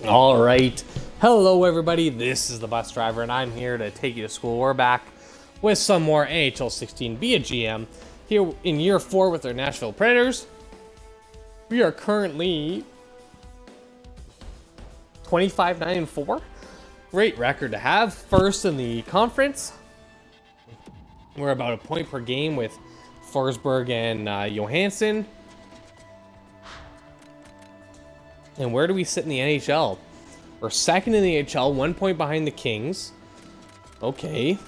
All right. Hello, everybody. This is the bus driver, and I'm here to take you to school. We're back with some more NHL 16 Be a GM here in year 4 with our Nashville Predators. We are currently 25-9-4. Great record to have. First in the conference. We're about a point per game with Forsberg and Johansson. And where do we sit in the NHL? We're second in the NHL, 1 point behind the Kings. Okay.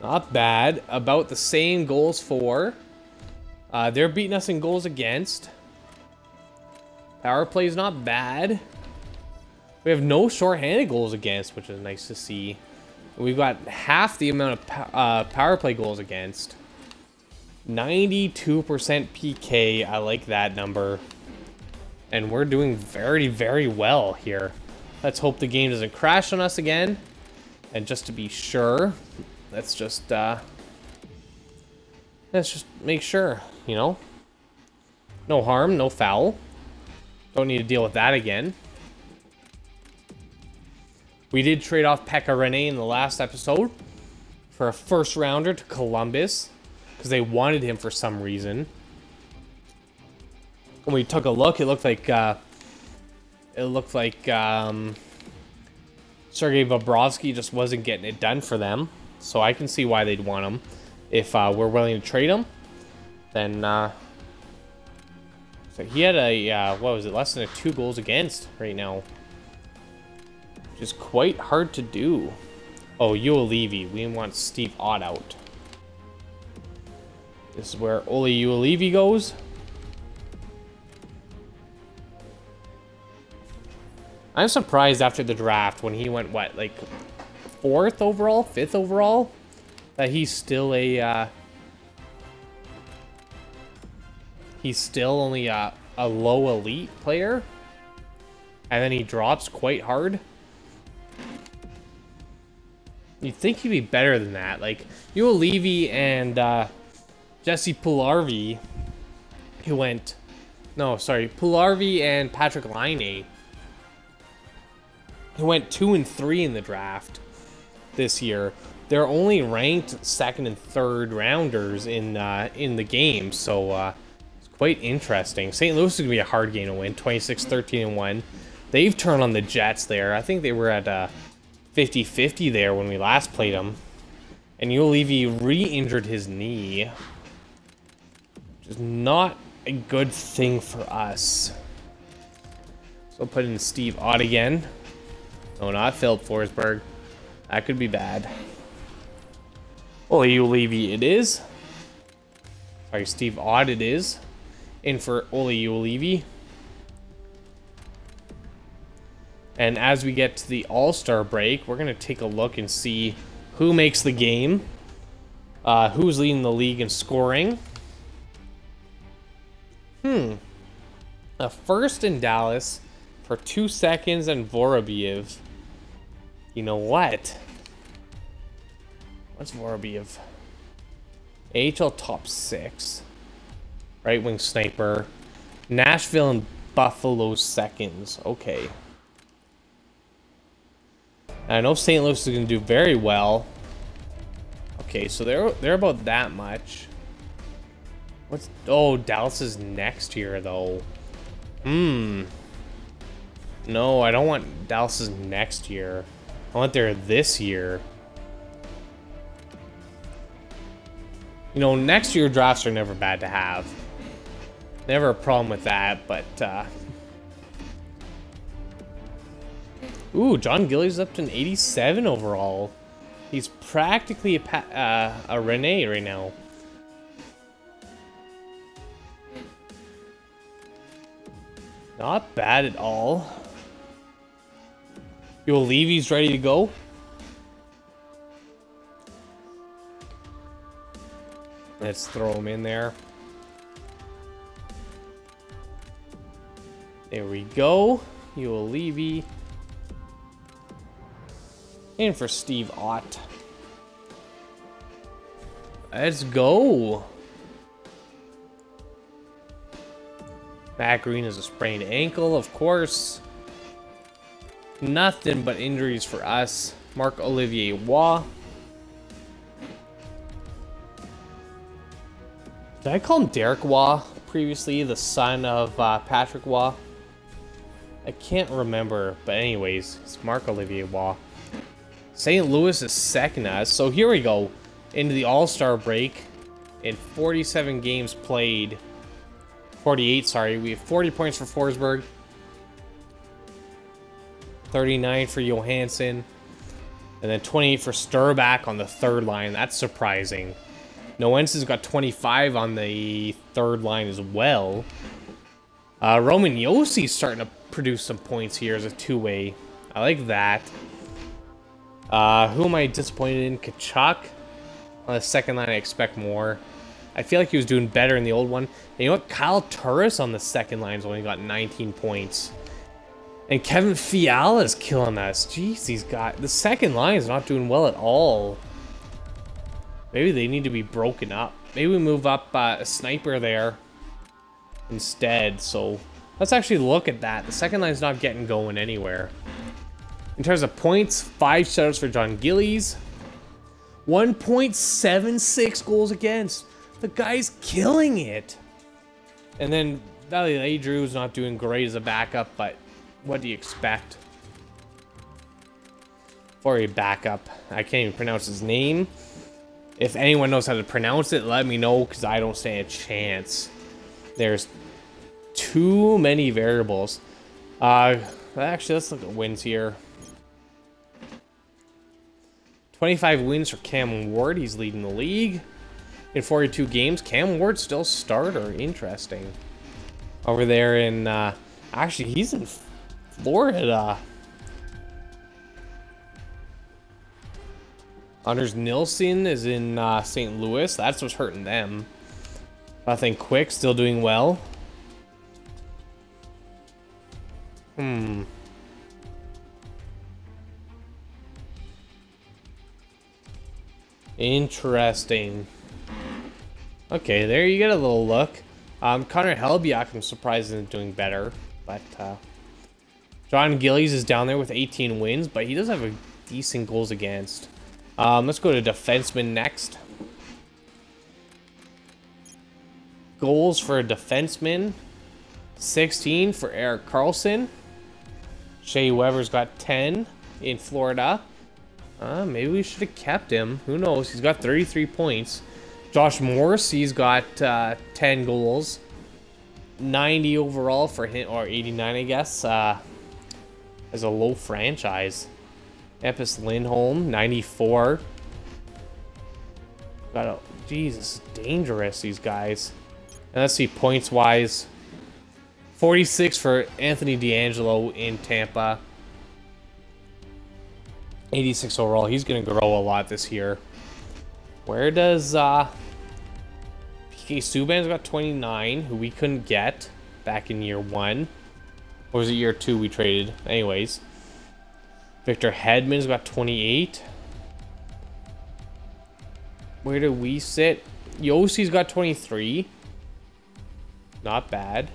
Not bad. About the same goals for. They're beating us in goals against. Power play is not bad. We have no shorthanded goals against, which is nice to see. We've got half the amount of power play goals against. 92% PK. I like that number. And we're doing very, very well here. Let's hope the game doesn't crash on us again. And just to be sure, let's just make sure, you know. No harm, no foul. Don't need to deal with that again. We did trade off Pekka Rinne in the last episode for a first rounder to Columbus because they wanted him for some reason. When we took a look, it looked like Sergei Bobrovsky just wasn't getting it done for them. So I can see why they'd want him. If we're willing to trade him, then so he had a what was it, less than 2 goals against right now, which is quite hard to do. Oh, Uolivi, we want Steve Ott out. This is where Ole Uolivi goes. I'm surprised after the draft when he went, what, like 4th overall, 5th overall, that he's still a, he's still only a low elite player, and then he drops quite hard. You'd think he'd be better than that. Like, Uolivi and Jesse Puljujarvi, who went, no, sorry, Puljujarvi and Patrick Laine, who went 2 and 3 in the draft this year. They're only ranked 2nd and 3rd rounders in the game, so it's quite interesting. St. Louis is gonna be a hard game to win, 26-13-1. They've turned on the Jets there. I think they were at 50-50 there when we last played them. And Uolivi re-injured his knee, which is not a good thing for us. So I'll put in Steve Ott again. No, not Philip Forsberg. That could be bad. Ole Uolivi it is. Sorry, Steve Ott it is. In for Ole Uolivi. And as we get to the All-Star break, we're going to take a look and see who makes the game. Who's leading the league in scoring. A first in Dallas for 2 seconds and Vorobiev. You know what? What's Vorobiev? AHL top 6. Right wing sniper. Nashville and Buffalo seconds. Okay. I know St. Louis is going to do very well. Okay, so they're about that much. What's... Oh, Dallas is next year, though. No, I don't want Dallas's next year. I want their this year. You know, next year drafts are never bad to have. Never a problem with that, but... Ooh, John Gillies up to an 87 overall. He's practically a Rene right now. Not bad at all. Uolivi's ready to go. Let's throw him in there. There we go. Uolivi. And for Steve Ott. Let's go. Matt Green has a sprained ankle, of course. Nothing but injuries for us. Marc-Olivier Waugh. Did I call him Derek Waugh previously? The son of Patrick Waugh? I can't remember. But anyways, it's Marc-Olivier Waugh. St. Louis is second us. So here we go. Into the All-Star break. In 47 games played. 48, sorry. We have 40 points for Forsberg. 39 for Johansson. And then 28 for Sturback on the third line. That's surprising. Noence's got 25 on the third line as well. Roman Yossi starting to produce some points here as a two-way. I like that. Who am I disappointed in? Kachuk. On the second line, I expect more. I feel like he was doing better in the old one. And you know what? Kyle Turris on the second line has only got 19 points. And Kevin Fiala is killing us. Jeez, these guys. The second line is not doing well at all. Maybe they need to be broken up. Maybe we move up a sniper there instead. So let's actually look at that. The second line's not getting going anywhere. In terms of points, 5 shutouts for John Gillies. 1.76 goals against. The guy's killing it. And then Valley Drew's not doing great as a backup, but what do you expect? For a backup. I can't even pronounce his name. If anyone knows how to pronounce it, let me know, because I don't stand a chance. There's too many variables. Actually, let's look at wins here. 25 wins for Cam Ward. He's leading the league. In 42 games, Cam Ward's still starter. Interesting. Over there in... actually, he's in Florida. Anders Nilsson is in St. Louis. That's what's hurting them. Nothing quick. Still doing well. Interesting. Okay, there you get a little look. Connor Helbiak, I'm surprised, isn't doing better. But John Gillies is down there with 18 wins, but he does have a decent goals against. Let's go to defenseman next. Goals for a defenseman. 16 for Erik Karlsson. Shea Weber's got 10 in Florida. Maybe we should have kept him. Who knows? He's got 33 points. Josh Morrissey's got 10 goals. 90 overall for him, or 89, I guess. As a low franchise. Epis Lindholm, 94. Jesus, dangerous, these guys. And let's see, points-wise. 46 for Anthony DeAngelo in Tampa. 86 overall. He's going to grow a lot this year. Where does PK Subban's got 29, who we couldn't get back in year 1. Or was it year 2 we traded? Anyways. Victor Hedman's got 28. Where do we sit? Yossi's got 23. Not bad.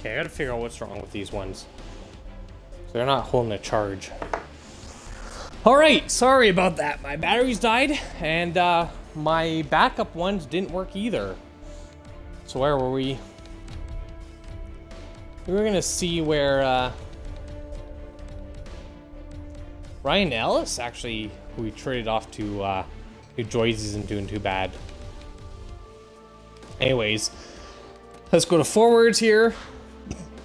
Okay, I gotta figure out what's wrong with these ones. So they're not holding a charge. Alright, sorry about that. My batteries died, and my backup ones didn't work either. So where were we? We were gonna see where Ryan Ellis, actually, who we traded off to New Jersey, isn't doing too bad. Anyways, let's go to forwards here.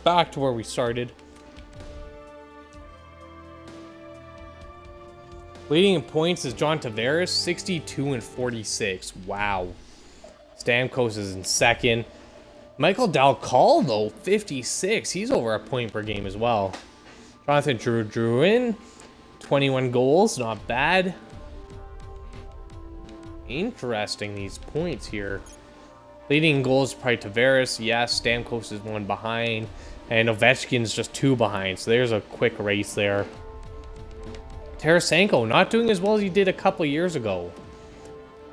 Back to where we started. Leading in points is John Tavares, 62 and 46. Wow. Stamkos is in second. Michael Dalcal, though, 56. He's over a point per game as well. Jonathan Drouin, 21 goals. Not bad. Interesting, these points here. Leading in goals is probably Tavares. Yes, Stamkos is one behind. And Ovechkin's just two behind. So there's a quick race there. Tarasenko not doing as well as he did a couple years ago.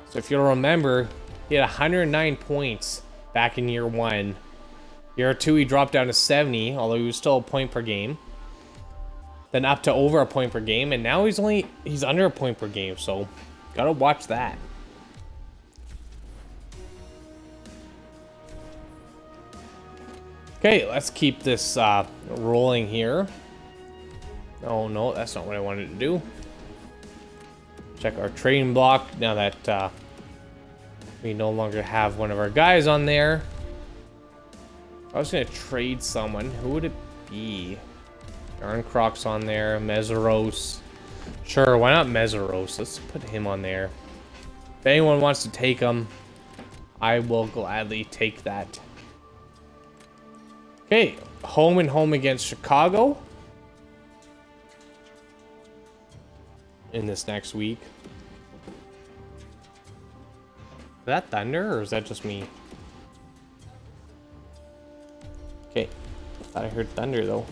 So if you'll remember, he had 109 points back in year 1. Year 2, he dropped down to 70, although he was still a point per game. Then up to over a point per game, and now he's under a point per game, so gotta watch that. Okay, let's keep this rolling here. Oh no, that's not what I wanted to do. Check our trading block now that we no longer have one of our guys on there. I was gonna trade someone. Who would it be? Darn Croc's on there. Meseros. Sure, why not Meseros? Let's put him on there. If anyone wants to take him, I will gladly take that. Okay, home and home against Chicago in this next week. Is that thunder or is that just me? Okay, thought I heard thunder though.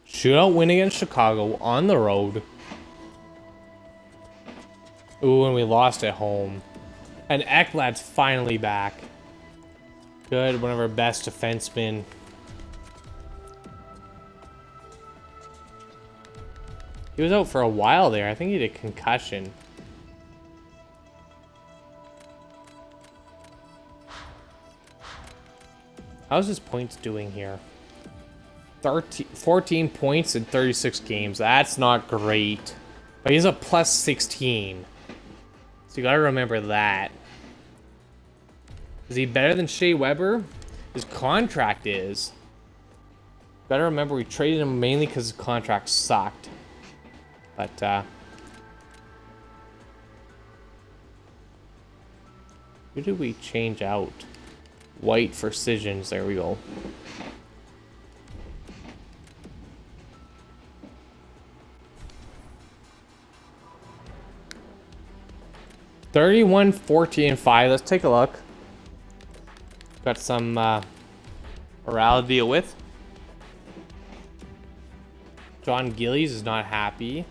Shootout win against Chicago on the road. Ooh, and we lost at home. And Ekblad's finally back. Good, one of our best defensemen. He was out for a while there. I think he had a concussion. How's his points doing here? 14 points in 36 games. That's not great. But he's a plus 16. So you gotta remember that. Is he better than Shea Weber? His contract is. Better remember we traded him mainly because his contract sucked. But who did we change out? White for Sessions. There we go. $31, 14, and 5. Let's take a look. Got some morale to deal with. John Gillies is not happy.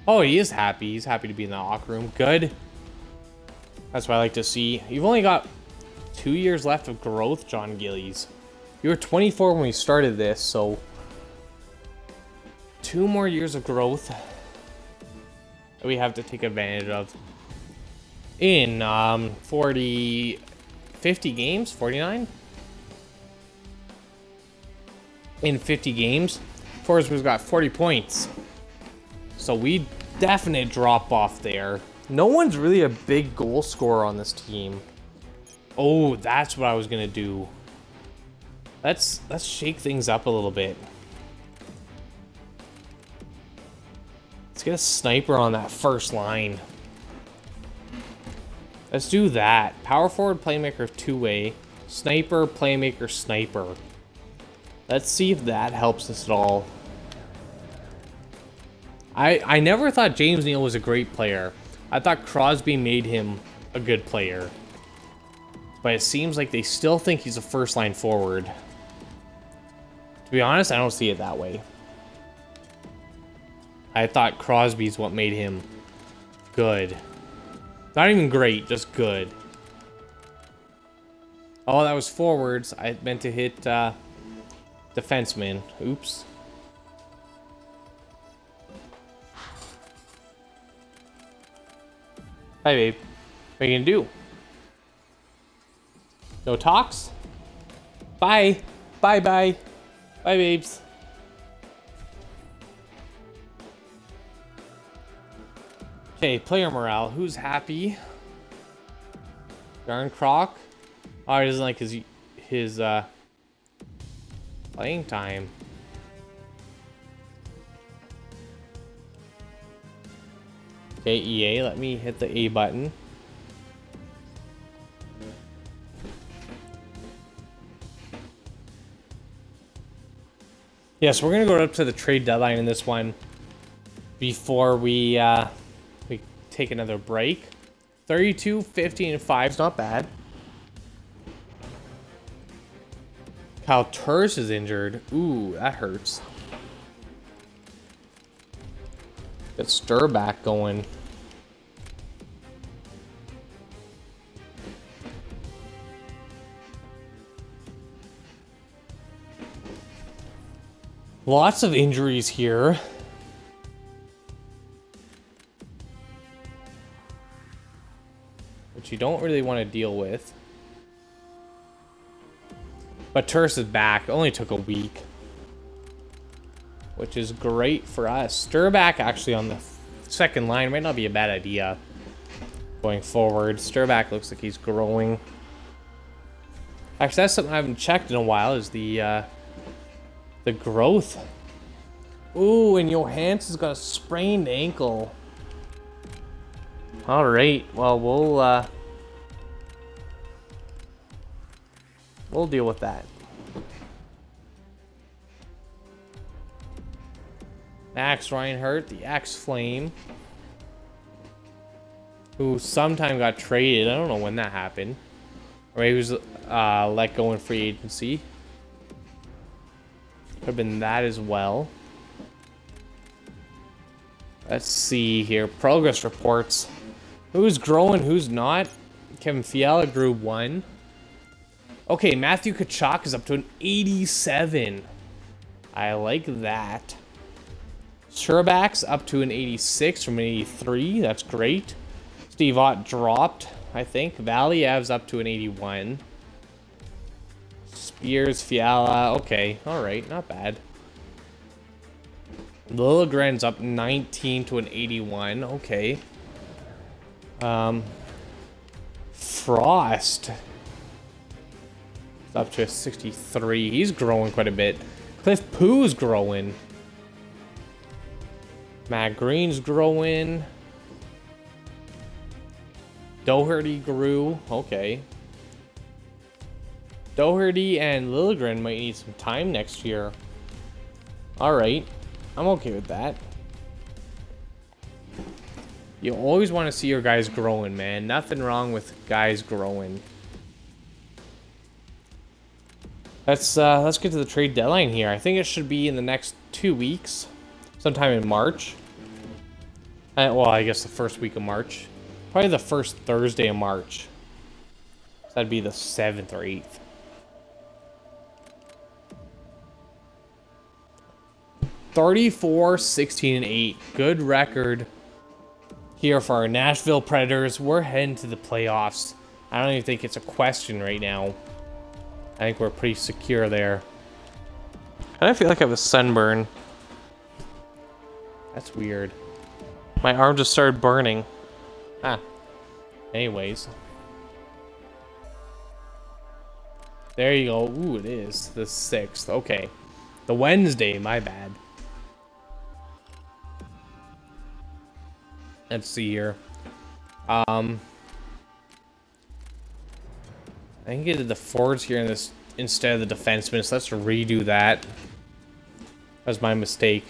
Oh, he is happy. He's happy to be in the locker room. Good. That's what I like to see. You've only got 2 years left of growth, John Gillies. You were 24 when we started this, so 2 more years of growth that we have to take advantage of. In 50 games, 49? In 50 games, Forsberg's got 40 points. So we definite drop off there. No one's really a big goal scorer on this team. Oh, that's what I was gonna do. Let's shake things up a little bit. Let's get a sniper on that first line. Let's do that. Power forward, playmaker, two-way. Sniper, playmaker, sniper. Let's see if that helps us at all. I never thought James Neal was a great player. I thought Crosby made him a good player. But it seems like they still think he's a first-line forward. To be honest, I don't see it that way. I thought Crosby's what made him good. Not even great, just good. Oh, that was forwards. I meant to hit defenseman. Oops. Hi, babe. What are you gonna do? No talks? Bye. Bye, bye. Bye, babes. Okay, player morale. Who's happy? Darn Croc. Oh, he doesn't like his playing time. Okay, EA, let me hit the A button. Yes, we're gonna go up to the trade deadline in this one before we take another break. 32, 15, and 5 is not bad. Kyle Turris is injured. Ooh, that hurts. Get Sturback going. Lots of injuries here. Which you don't really want to deal with. But Turris is back. It only took a week. Which is great for us. Sturback actually on the second line might not be a bad idea. Going forward. Sturback looks like he's growing. Actually, that's something I haven't checked in a while, is the growth. Ooh, and Johansson's got a sprained ankle. Alright, well, we'll deal with that. Max Reinhardt, the X-Flame, who sometime got traded. I don't know when that happened. Or he was let go in free agency. Could have been that as well. Let's see here. Progress reports. Who's growing, who's not? Kevin Fiala grew 1. Okay, Matthew Tkachuk is up to an 87. I like that. Sherback's up to an 86 from an 83. That's great. Steve Ott dropped, I think. Valiev's up to an 81. Spears, Fiala. Okay, alright, not bad. Liljegren's up 19 to an 81. Okay. Frost is up to a 63. He's growing quite a bit. Cliff Pooh's growing. Matt Green's growing. Doherty grew. Okay. Doherty and Liljegren might need some time next year. Alright. I'm okay with that. You always want to see your guys growing, man. Nothing wrong with guys growing. Let's get to the trade deadline here. I think it should be in the next 2 weeks. Sometime in March. Well, I guess the first week of March. Probably the first Thursday of March. So that'd be the 7th or 8th. (34-16-8). Good record here for our Nashville Predators. We're heading to the playoffs. I don't even think it's a question right now. I think we're pretty secure there. I feel like I have a sunburn. That's weird. My arm just started burning. Ah. Anyways. There you go. Ooh, it is the 6th. Okay. The Wednesday, my bad. Let's see here. I think I did the forwards here in this instead of the defensemen, so let's redo that. That was my mistake.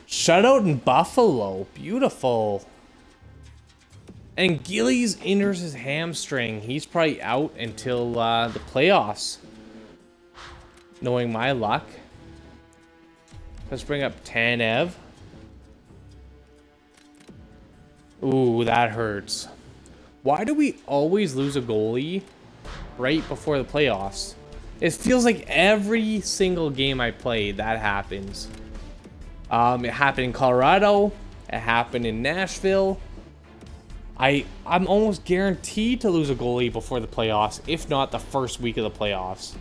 Shutout in Buffalo. Beautiful. And Gillies injures his hamstring. He's probably out until the playoffs. Knowing my luck. Let's bring up Tanev. Ooh, that hurts. Why do we always lose a goalie right before the playoffs? It feels like every single game I play, that happens. It happened in Colorado. It happened in Nashville. I'm almost guaranteed to lose a goalie before the playoffs, if not the first week of the playoffs.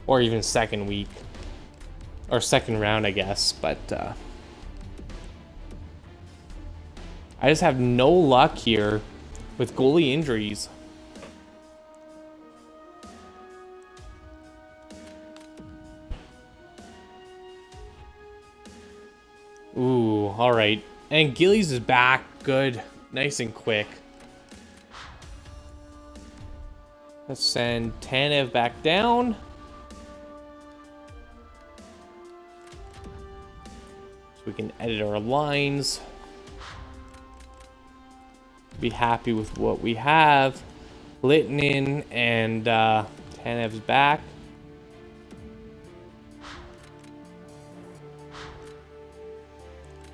Or even second week. Or second round, I guess. But I just have no luck here with goalie injuries. Ooh, all right. And Gillies is back. Good. Nice and quick. Let's send Tanev back down. So we can edit our lines. Be happy with what we have. Littinen and Tanev's back.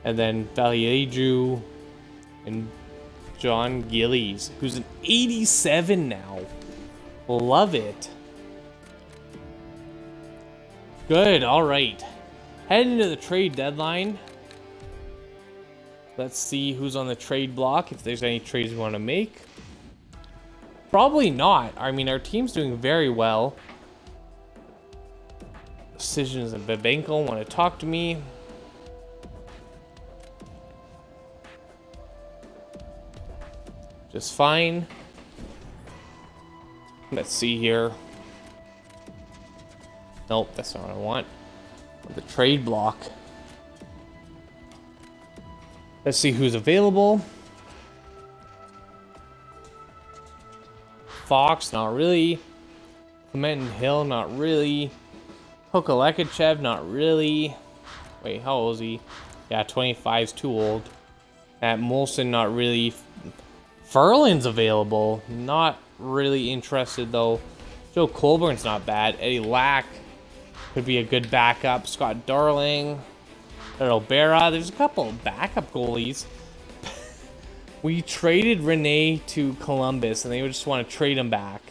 And then Valieju and John Gillies, who's an 87 now. Love it. Good, all right. Heading into the trade deadline. Let's see who's on the trade block, if there's any trades we want to make. Probably not. I mean, our team's doing very well. Decisions and Babenko want to talk to me. Just fine. Let's see here. Nope, that's not what I want. The trade block. Let's see who's available. Fox, not really. Clement Hill, not really. Kokolekachev, not really. Wait, how old is he? Yeah, 25 is too old. At Molson, not really. Ferland's available. Not really interested, though. Joe Colburn's not bad. Eddie Lack could be a good backup. Scott Darling. O'Bara. There's a couple of backup goalies. We traded Rene to Columbus, and they just want to trade him back.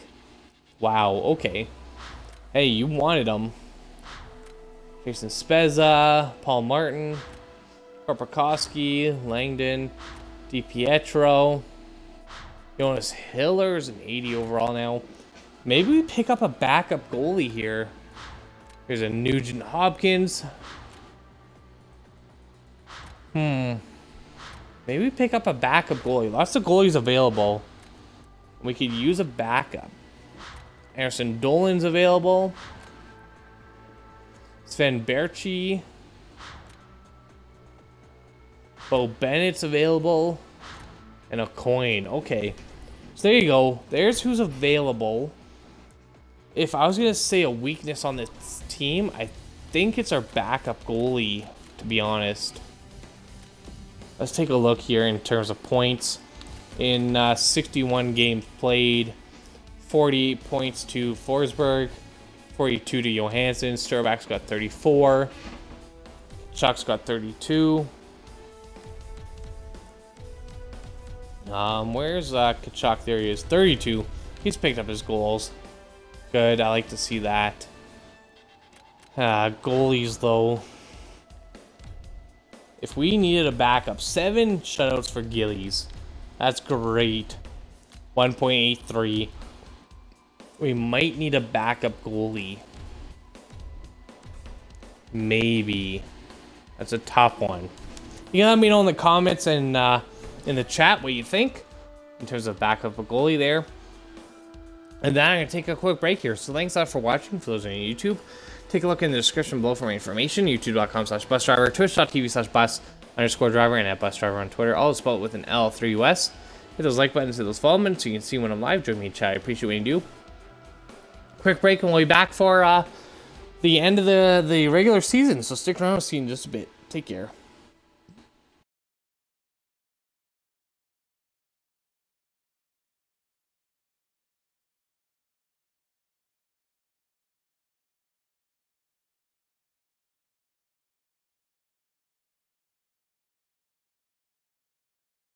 Wow, okay. Hey, you wanted him. Jason Spezza, Paul Martin, Korpakowski, Langdon, DiPietro. Jonas Hiller's an 80 overall now. Maybe we pick up a backup goalie here. Here's a Nugent Hopkins. Maybe we pick up a backup goalie. Lots of goalies available. We could use a backup. Anderson Dolan's available. Sven Berchi. Bo Bennett's available. And a coin. Okay. So there you go. There's who's available. If I was going to say a weakness on this team, I think it's our backup goalie, to be honest. Let's take a look here in terms of points. In 61 games played, 48 points to Forsberg, 42 to Johansson. Sturback's got 34. Chuck's got 32. Where's Kachuk? There he is, 32. He's picked up his goals. Good, I like to see that. Goalies, though. If we needed a backup, 7 shutouts for Gillies. That's great. 1.83. We might need a backup goalie. Maybe. That's a top one. You can let me know in the comments and in the chat what you think in terms of backup a goalie there. And then I'm going to take a quick break here. So thanks a lot for watching. For those on YouTube, take a look in the description below for more information. YouTube.com/busdriver, Twitch.tv/bus_driver, and at busdriver on Twitter. All spelled with an L, 3 US. Hit those like buttons, hit those follow buttons so you can see when I'm live. Join me in chat. I appreciate what you do. Quick break and we'll be back for the end of the regular season. So stick around, see you in just a bit. Take care.